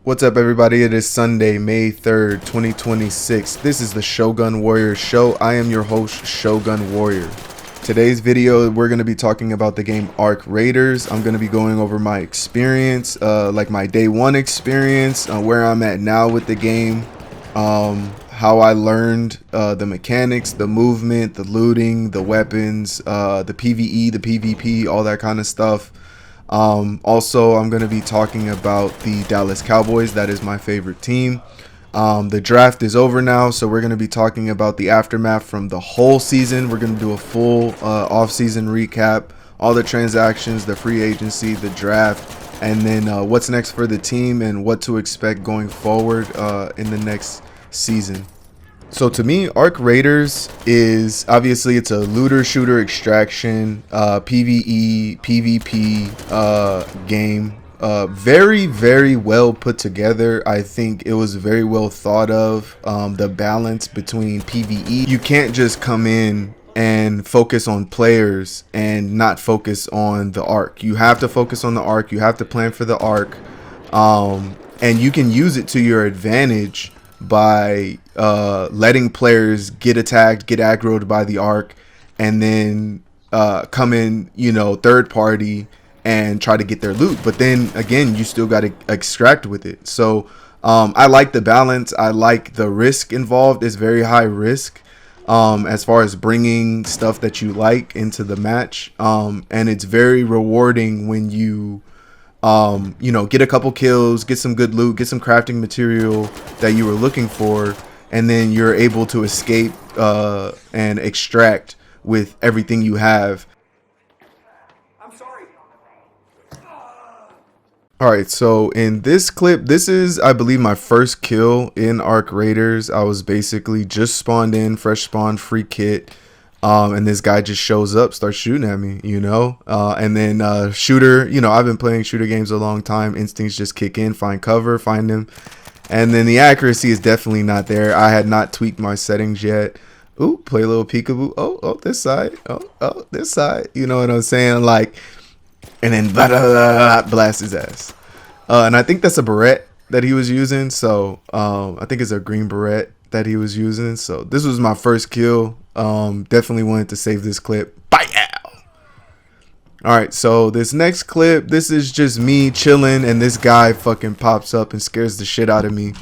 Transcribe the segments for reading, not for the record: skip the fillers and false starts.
What's up, everybody? It is Sunday, May 3rd, 2026. This is the Shogun Warrior Show. I am your host, Shogun Warrior. Today's video, we're going to be talking about the game Arc Raiders. I'm going to be going over my experience, like my day one experience, where I'm at now with the game, how I learned the mechanics, the movement, the looting, the weapons, the PvE, the PvP, all that kind of stuff. Also, I'm going to be talking about the Dallas Cowboys. That is my favorite team. The draft is over now, so we're going to be talking about the aftermath from the whole season. We're going to do a full off-season recap, all the transactions, the free agency, the draft, and then what's next for the team and what to expect going forward in the next season. So to me, Arc Raiders is obviously it's a looter shooter extraction PvE PvP game. Very well put together. I think it was very well thought of. The balance between PvE, you can't just come in and focus on players and not focus on the arc. You have to focus on the arc. You have to plan for the arc, and you can use it to your advantage by letting players get attacked, get aggroed by the arc, and then come in, third party and try to get their loot. But then again, you still got to extract with it. So I like the balance. I like the risk involved. It's very high risk as far as bringing stuff that you like into the match, and it's very rewarding when you get a couple kills, get some good loot, get some crafting material that you were looking for, and then you're able to escape and extract with everything you have. I'm sorry. Alright, so in this clip, this is, I believe, my first kill in Arc Raiders. I was basically just spawned in, fresh spawn, free kit. And this guy just shows up, starts shooting at me, and then shooter, I've been playing shooter games a long time. Instincts just kick in, find cover, find him. And then the accuracy is definitely not there. I had not tweaked my settings yet. Ooh, play a little peekaboo. Oh, this side. Oh, this side. You know what I'm saying? Like, and then blah, blah, blah, blah, blast his ass. And I think that's a beret that he was using. So I think it's a green beret that he was using. So this was my first kill. Definitely wanted to save this clip. Bye. Alright, so this next clip, this is just me chilling, and this guy fucking pops up and scares the shit out of me.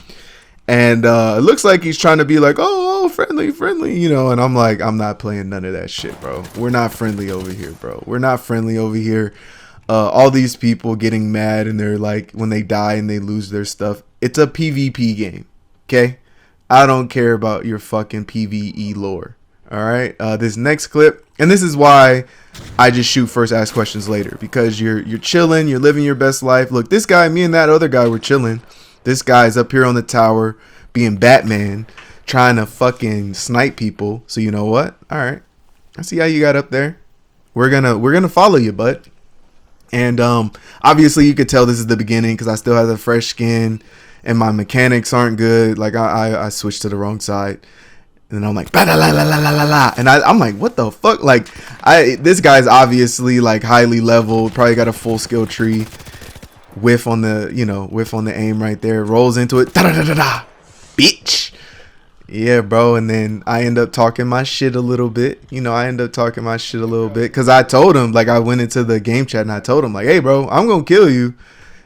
And it looks like he's trying to be like, oh, friendly, and I'm like, I'm not playing none of that shit, bro. We're not friendly over here, bro. We're not friendly over here. All these people getting mad, and they're like, when they die and they lose their stuff, it's a PvP game, okay? I don't care about your fucking PvE lore. All right, this next clip, and this is why I just shoot first, ask questions later, because you're chilling, you're living your best life. Look, this guy, me and that other guy were chilling. This guy's up here on the tower being Batman, trying to fucking snipe people. So you know what? All right, I see how you got up there. We're gonna follow you, bud. And obviously you could tell this is the beginning because I still have the fresh skin and my mechanics aren't good. Like I switched to the wrong side. And I'm like, la la la la la la, and I'm like, what the fuck? Like, this guy's obviously like highly leveled, probably got a full skill tree. Whiff on the aim right there, rolls into it, da da da da da, bitch. Yeah, bro. And then I end up talking my shit a little bit. Because I told him, like, I went into the game chat and I told him, like, hey, bro, I'm gonna kill you.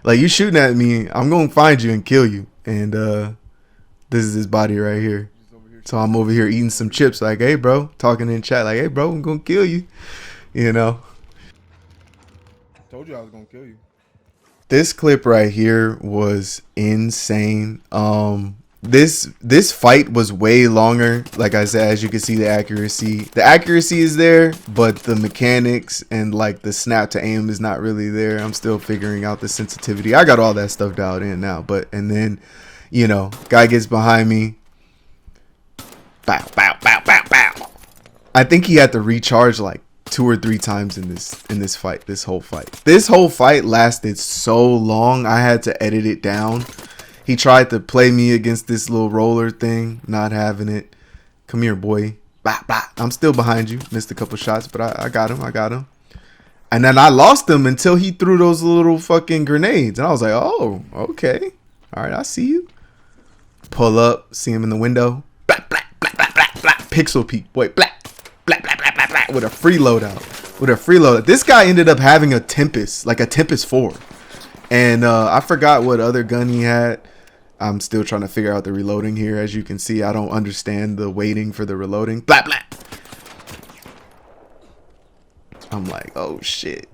Like, you shooting at me, I'm gonna find you and kill you. And this is his body right here. So I'm over here eating some chips, like, hey, bro, talking in chat, like, hey, bro, I'm going to kill you, Told you I was going to kill you. This clip right here was insane. This fight was way longer. Like I said, as you can see, the accuracy is there, but the mechanics and like the snap to aim is not really there. I'm still figuring out the sensitivity. I got all that stuff dialed in now, and then, guy gets behind me. Bow, bow, bow, bow, bow. I think he had to recharge like 2 or 3 times in this fight. This whole fight lasted so long. I had to edit it down. He tried to play me against this little roller thing, not having it. Come here, boy. Bah, bah. I'm still behind you. Missed a couple shots, but I got him. And then I lost him until he threw those little fucking grenades, and I was like, oh, okay. All right, I see you. Pull up, see him in the window. Black, black, black, black, black, black. Pixel peek, boy, black, black, black, black, black, black. With a free loadout. This guy ended up having a Tempest, like a Tempest 4. And I forgot what other gun he had. I'm still trying to figure out the reloading here. As you can see, I don't understand the waiting for the reloading. Black, black. I'm like, oh shit.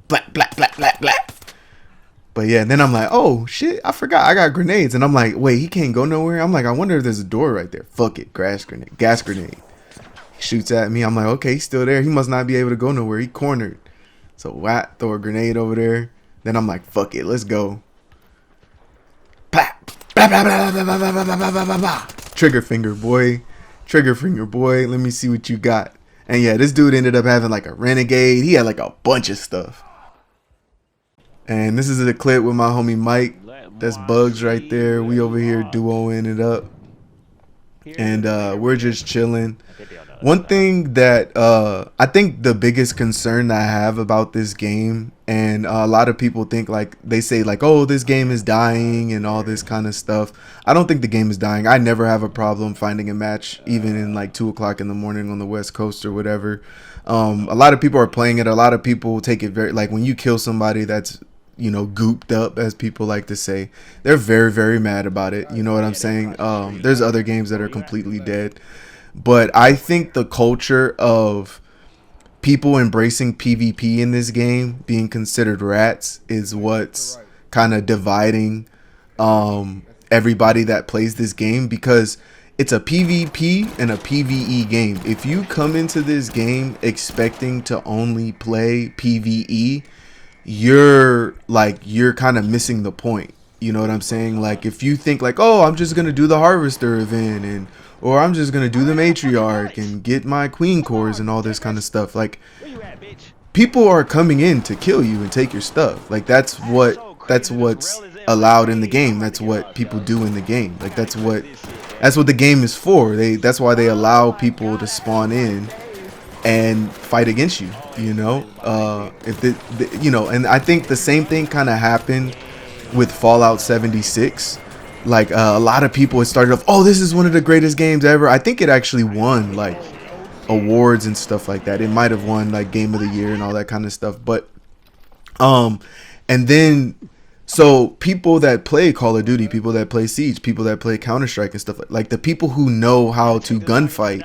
Black, black, black, black, black. But yeah, and then I'm like, oh shit, I forgot I got grenades. And I'm like, wait, he can't go nowhere. I'm like, I wonder if there's a door right there. Fuck it, gas grenade. He shoots at me. I'm like, okay, he's still there. He must not be able to go nowhere. He cornered. So what? Throw a grenade over there. Then I'm like, fuck it, let's go. Blah, blah, blah, blah, blah, blah, blah, blah, blah, blah, blah. Trigger finger, boy. Let me see what you got. And yeah, this dude ended up having like a renegade. He had like a bunch of stuff. And this is a clip with my homie Mike. That's Bugs right there. We over here duoing it up. And we're just chilling. One thing that I think the biggest concern that I have about this game, and a lot of people think, like, they say like, oh, this game is dying and all this kind of stuff. I don't think the game is dying. I never have a problem finding a match, even in like 2 o'clock in the morning on the West Coast or whatever. A lot of people are playing it. A lot of people take it very, like, when you kill somebody that's, you know, gooped up, as people like to say, they're very, very mad about it. You know what I'm saying? There's other games that are completely dead. But I think the culture of people embracing PvP in this game, being considered rats, is what's kind of dividing everybody that plays this game, because it's a PvP and a PvE game. If you come into this game expecting to only play PvE, you're kind of missing the point. You know what I'm saying? Like, if you think like, oh, I'm just gonna do the harvester event, or I'm just gonna do the matriarch and get my queen cores and all this kind of stuff, like, people are coming in to kill you and take your stuff. Like, that's what's allowed in the game. That's what people do in the game. Like, that's what the game is for. That's why they allow people to spawn in and fight against you, you know. You know, and I think the same thing kind of happened with Fallout 76. Like, a lot of people had started off, oh, this is one of the greatest games ever. I think it actually won like awards and stuff like that. It might have won like Game of the Year and all that kind of stuff. But and then, so people that play Call of Duty, people that play Siege, people that play Counter-Strike and stuff, like the people who know how to gunfight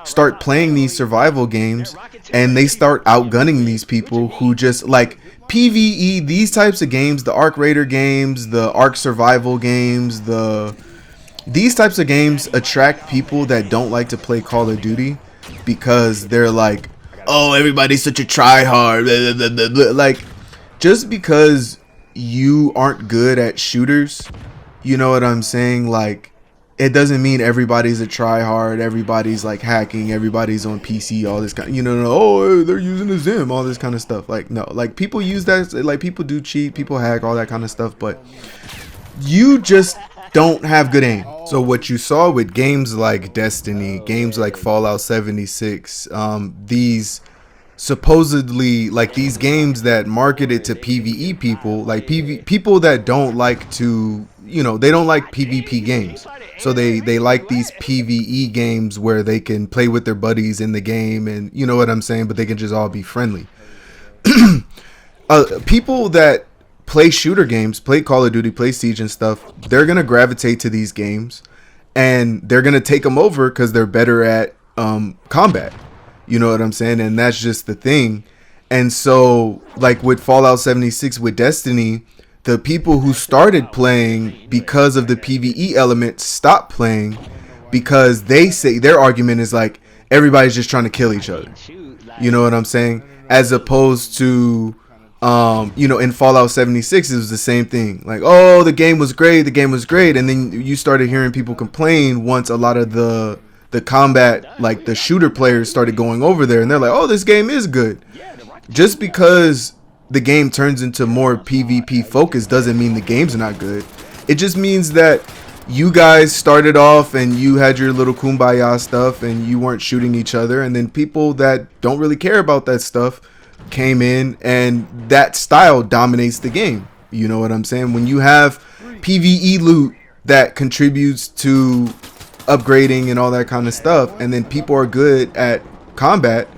start playing these survival games, and they start outgunning these people who just like PvE. These types of games, the Arc Raider games, the Arc Survival games, these types of games attract people that don't like to play Call of Duty, because they're like, oh, everybody's such a tryhard. Like, just because you aren't good at shooters, you know what I'm saying? Like, it doesn't mean everybody's a tryhard, everybody's like hacking, everybody's on PC, all this kind of, you know, oh, they're using the Zim, all this kind of stuff. Like, no, like, people use that, like, people do cheat, people hack, all that kind of stuff, but you just don't have good aim. So what you saw with games like Destiny, games like Fallout 76, these supposedly, like, these games that marketed to PvE people, like people that don't like to, you know, they don't like PvP games. So they like these PvE games where they can play with their buddies in the game, and you know what I'm saying, but they can just all be friendly. People that play shooter games, play Call of Duty, play Siege and stuff, they're going to gravitate to these games, and they're going to take them over because they're better at combat. You know what I'm saying? And that's just the thing. And so, like with Fallout 76, with Destiny, the people who started playing because of the PvE element stopped playing, because they say, their argument is like, everybody's just trying to kill each other. You know what I'm saying? As opposed to, you know, in Fallout 76, it was the same thing. Like, oh, the game was great. And then you started hearing people complain once a lot of the combat, like the shooter players started going over there, and they're like, oh, this game is good. Just because the game turns into more PvP focus doesn't mean the game's not good. It just means that you guys started off and you had your little kumbaya stuff and you weren't shooting each other, and then people that don't really care about that stuff came in, and that style dominates the game. You know what I'm saying? When you have PvE loot that contributes to upgrading and all that kind of stuff, and then people are good at combat,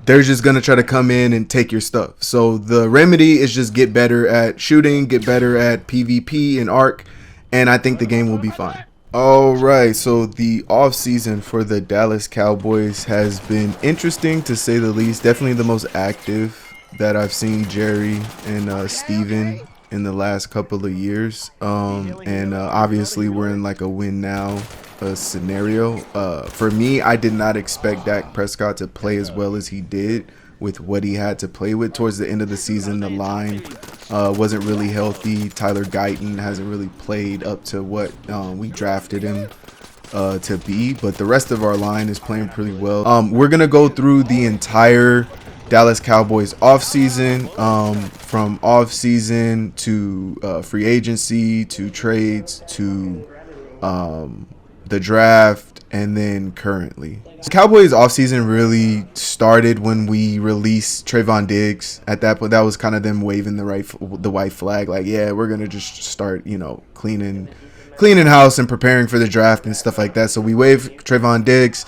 they're just gonna try to come in and take your stuff. So the remedy is just get better at shooting, get better at PvP and Arc, and I think the game will be fine. All right, so the off season for the Dallas Cowboys has been interesting to say the least. Definitely the most active that I've seen Jerry and Steven in the last couple of years. Obviously we're in like a win now scenario. For me, I did not expect Dak Prescott to play as well as he did with what he had to play with. Towards the end of the season, the line wasn't really healthy. Tyler Guyton hasn't really played up to what we drafted him to be, but the rest of our line is playing pretty well. We're gonna go through the entire Dallas Cowboys offseason, from offseason to free agency to trades to the draft, and then currently. So Cowboys offseason really started when we released Trayvon Diggs. At that point, that was kind of them waving the white flag, like, yeah, we're gonna just start, cleaning house and preparing for the draft and stuff like that. So we waived Trayvon Diggs.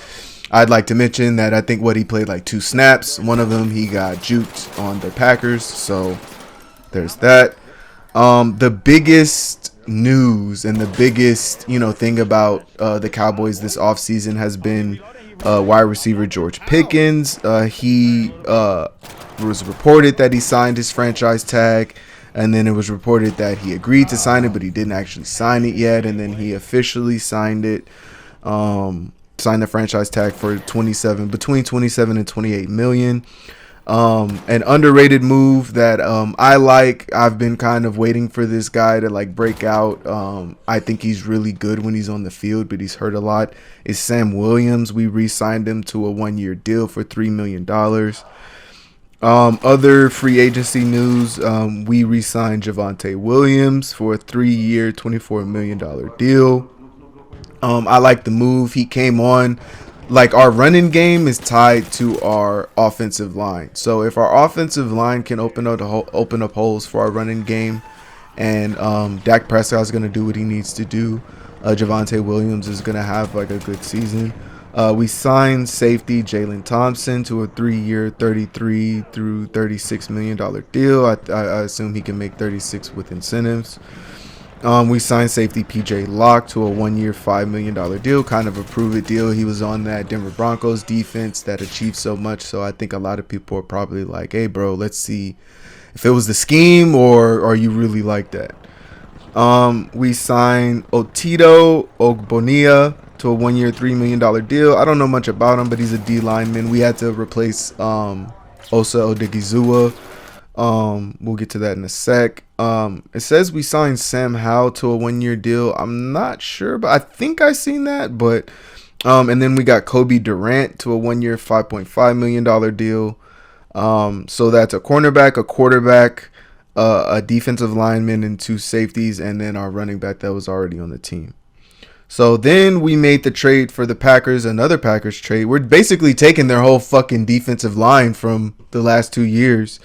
I'd like to mention that I think he played like 2 snaps. One of them he got juked on the Packers, so there's that. The biggest news and the biggest thing about the Cowboys this offseason has been wide receiver George Pickens. He was reported that he signed his franchise tag, and then it was reported that he agreed to sign it, but he didn't actually sign it yet, and then he officially signed it. Signed the franchise tag for between 27 and 28 million. An underrated move that I like. I've been kind of waiting for this guy to like break out. I think he's really good when he's on the field, but he's hurt a lot. Is Sam Williams. We re-signed him to a 1-year deal for $3 million. Other free agency news, we re-signed Javonte Williams for a 3-year, $24 million deal. I like the move. He came on. Like, our running game is tied to our offensive line. So if our offensive line can open up holes for our running game, and Dak Prescott is going to do what he needs to do, Javonte Williams is going to have like a good season. We signed safety Jalen Thompson to a 3-year, $33 through $36 million deal. I assume he can make 36 with incentives. We signed safety PJ Locke to a 1-year, $5 million deal, kind of a prove-it deal. He was on that Denver Broncos defense that achieved so much, so I think a lot of people are probably like, hey, bro, let's see if it was the scheme or you really like that. We signed Otito Ogbonia to a 1-year, $3 million deal. I don't know much about him, but he's a D lineman. We had to replace Osa Odigizua. We'll get to that in a sec. It says we signed Sam Howell to a 1-year deal. I'm not sure, but I think I seen that. But and then we got Kobe Durant to a 1-year, $5.5 million deal. So that's a cornerback, a quarterback, a defensive lineman, and 2 safeties, and then our running back that was already on the team. So then we made the trade for the Packers, another Packers trade. We're basically taking their whole fucking defensive line from the last 2 years.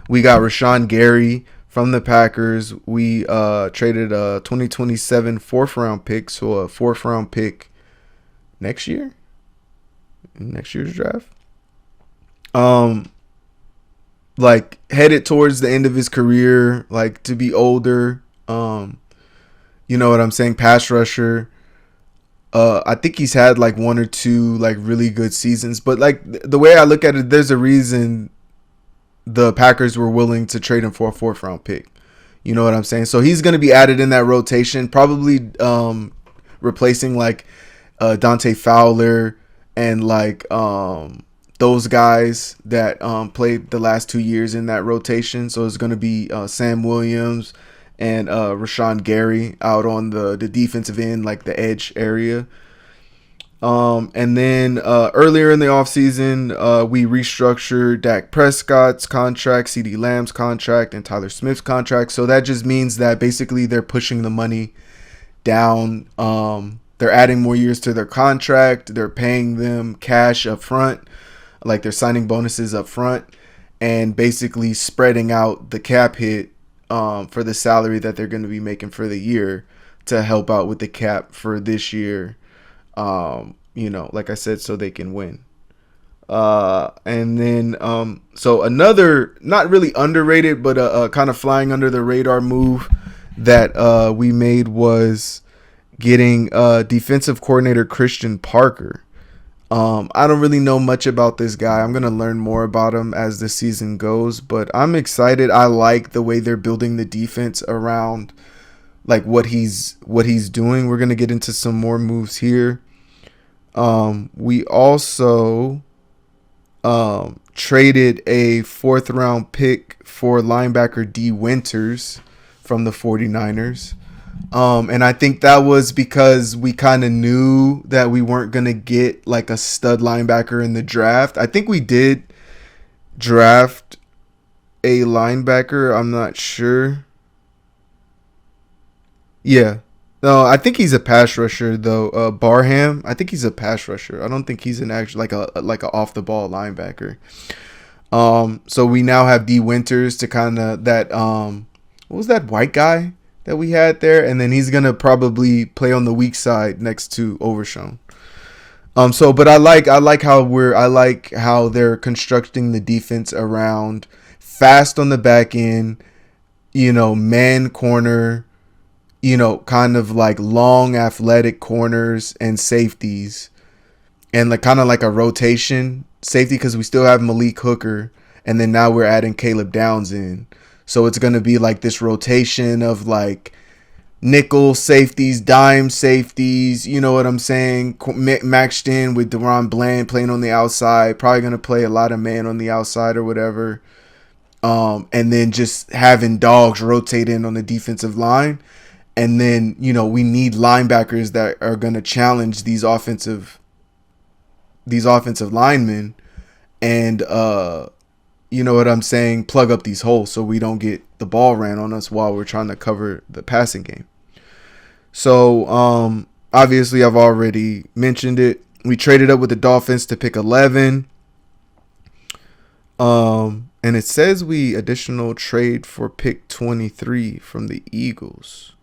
We got Rashawn Gary from the Packers. We traded a 2027 4th-round pick, so a 4th-round pick next year, in next year's draft. Like, headed towards the end of his career, like, to be older. You know what I'm saying? Pass rusher. I think he's had like 1 or 2 like really good seasons, but like the way I look at it, there's a reason the Packers were willing to trade him for a 4th-round pick. You know what I'm saying? So he's going to be added in that rotation, probably replacing like Dante Fowler and like those guys that played the last 2 years in that rotation. So it's going to be Sam Williams and Rashawn Gary out on the defensive end, like the edge area. And then earlier in the offseason, we restructured Dak Prescott's contract, CeeDee Lamb's contract, and Tyler Smith's contract. So that just means that basically they're pushing the money down. They're adding more years to their contract. They're paying them cash up front, like they're signing bonuses up front, and basically spreading out the cap hit for the salary that they're going to be making for the year to help out with the cap for this year. Like I said, so they can win. And then so another not really underrated, but a kind of flying under the radar move that we made was getting defensive coordinator Christian Parker. I don't really know much about this guy. I'm gonna learn more about him as the season goes, but I'm excited. I like the way they're building the defense around like what he's doing. We're gonna get into some more moves here. We also traded a 4th round pick for linebacker D Winters from the 49ers. And I think that was because we kind of knew that we weren't going to get like a stud linebacker in the draft. I think we did draft a linebacker. I'm not sure. Yeah. No, I think he's a pass rusher though. Barham, I think he's a pass rusher. I don't think he's an actual like a off the ball linebacker. So we now have D Winters to kind of that what was that white guy that we had there, and then he's gonna probably play on the weak side next to Overshown. But I like how they're constructing the defense around fast on the back end, man corner, kind of like long athletic corners and safeties, and like kind of like a rotation safety because we still have Malik Hooker, and then now we're adding Caleb Downs in. So it's going to be like this rotation of like nickel safeties, dime safeties, you know what I'm saying? Matched in with Deron Bland playing on the outside, probably going to play a lot of man on the outside or whatever. And then just having dogs rotate in on the defensive line. And then, we need linebackers that are going to challenge these offensive linemen and, you know what I'm saying, plug up these holes so we don't get the ball ran on us while we're trying to cover the passing game. So, obviously, I've already mentioned it. We traded up with the Dolphins to pick 11. And it says we additional trade for pick 23 from the Eagles.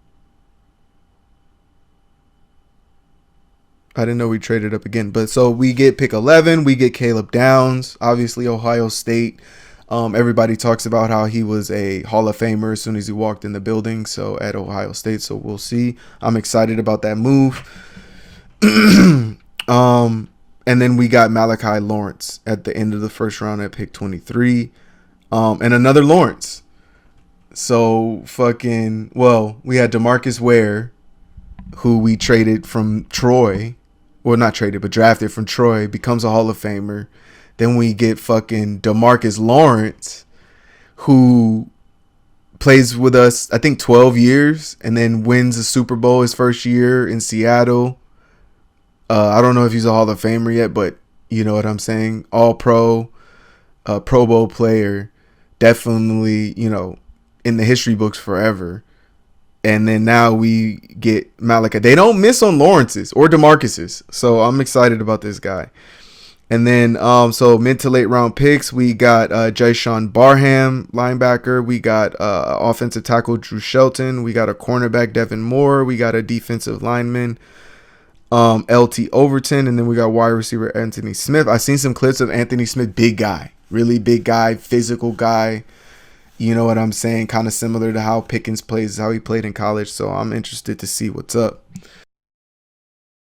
I didn't know we traded up again. But so we get pick 11. We get Caleb Downs. Obviously, Ohio State. Everybody talks about how he was a Hall of Famer as soon as he walked in the building. So at Ohio State. So we'll see. I'm excited about that move. And then we got Malachi Lawrence at the end of the first round at pick 23. And another Lawrence. So we had DeMarcus Ware, who we traded from Troy. Well, not traded, but drafted from Troy, becomes a Hall of Famer. Then we get fucking DeMarcus Lawrence, who plays with us, I think, 12 years, and then wins the Super Bowl his first year in Seattle. I don't know if he's a Hall of Famer yet, but you know what I'm saying? All-Pro, Pro Bowl player, definitely, in the history books forever. And then now we get Malachi. They don't miss on Lawrence's or DeMarcus's. So I'm excited about this guy. And then, so mid to late round picks, we got Jyshawn Barham, linebacker. We got offensive tackle Drew Shelton. We got a cornerback Devin Moore. We got a defensive lineman LT Overton. And then we got wide receiver Anthony Smith. I've seen some clips of Anthony Smith, big guy, really big guy, physical guy. You know what I'm saying? Kind of similar to how Pickens plays, how he played in college. So I'm interested to see what's up.